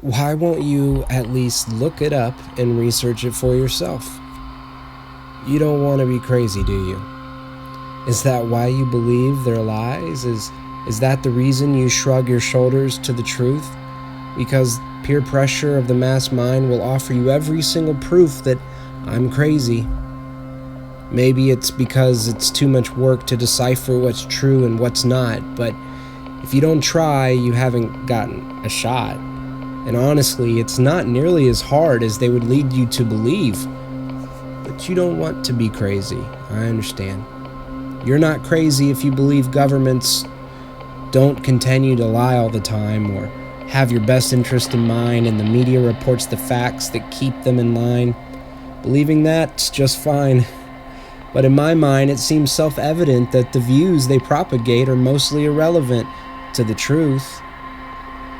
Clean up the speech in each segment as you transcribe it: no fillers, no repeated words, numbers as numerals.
Why won't you at least look it up and research it for yourself? You don't want to be crazy, do you? Is that why you believe their lies? Is that the reason you shrug your shoulders to the truth? Because peer pressure of the mass mind will offer you every single proof that I'm crazy. Maybe it's because it's too much work to decipher what's true and what's not, but if you don't try, you haven't gotten a shot. And honestly, it's not nearly as hard as they would lead you to believe. But you don't want to be crazy, I understand. You're not crazy if you believe governments don't continue to lie all the time or have your best interest in mind and the media reports the facts that keep them in line. Believing that's just fine. But in my mind, it seems self-evident that the views they propagate are mostly irrelevant to the truth.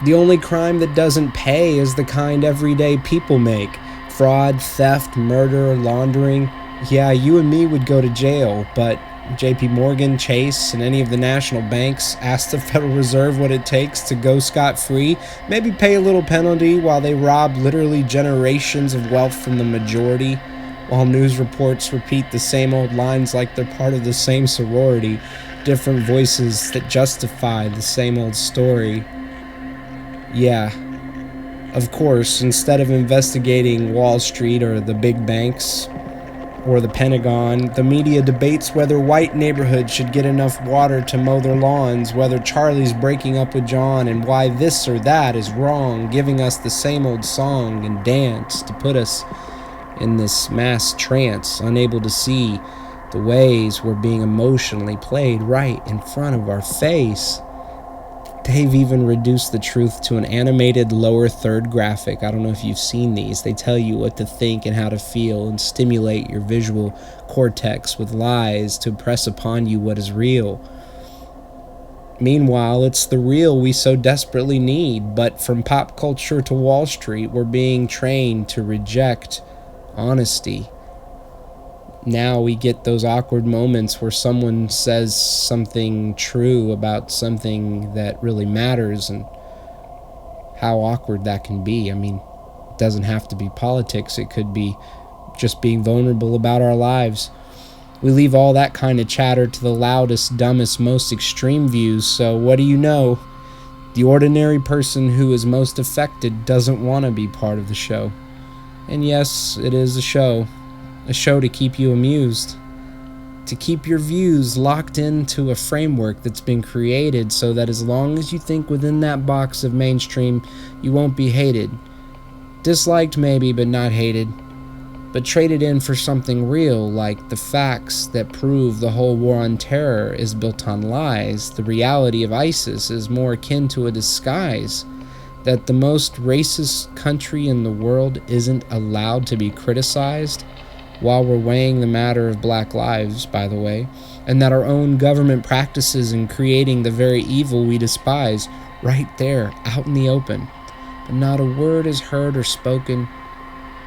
The only crime that doesn't pay is the kind everyday people make. Fraud, theft, murder, laundering. Yeah, you and me would go to jail, but JP Morgan, Chase, and any of the national banks ask the Federal Reserve what it takes to go scot-free, maybe pay a little penalty while they rob literally generations of wealth from the majority, while news reports repeat the same old lines like they're part of the same sorority, different voices that justify the same old story. Yeah, of course, instead of investigating Wall Street or the big banks or the Pentagon, the media debates whether white neighborhoods should get enough water to mow their lawns, whether Charlie's breaking up with John, and why this or that is wrong, giving us the same old song and dance to put us in this mass trance, unable to see the ways we're being emotionally played right in front of our face. They've even reduced the truth to an animated lower third graphic. I don't know if you've seen these. They tell you what to think and how to feel and stimulate your visual cortex with lies to press upon you what is real. Meanwhile, it's the real we so desperately need, but from pop culture to Wall Street, we're being trained to reject honesty. Now we get those awkward moments where someone says something true about something that really matters, and how awkward that can be. I mean, it doesn't have to be politics. It could be just being vulnerable about our lives. We leave all that kind of chatter to the loudest, dumbest, most extreme views, so what do you know? The ordinary person who is most affected doesn't want to be part of the show. And yes, it is a show to keep you amused, to keep your views locked into a framework that's been created so that as long as you think within that box of mainstream, you won't be hated. Disliked maybe, but not hated. But traded in for something real, like the facts that prove the whole war on terror is built on lies, the reality of ISIS is more akin to a disguise, that the most racist country in the world isn't allowed to be criticized, while we're weighing the matter of black lives, by the way, and that our own government practices in creating the very evil we despise right there, out in the open. But not a word is heard or spoken,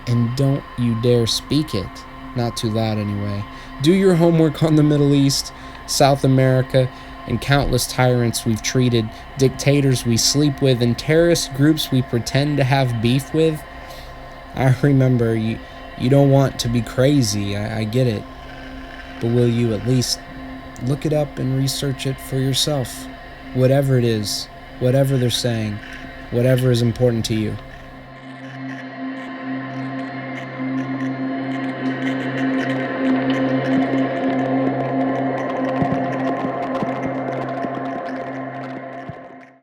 and don't you dare speak it. Not too loud anyway. Do your homework on the Middle East, South America, and countless tyrants we've treated, dictators we sleep with, and terrorist groups we pretend to have beef with. I remember you don't want to be crazy, I get it. But will you at least look it up and research it for yourself? Whatever it is, whatever they're saying, whatever is important to you.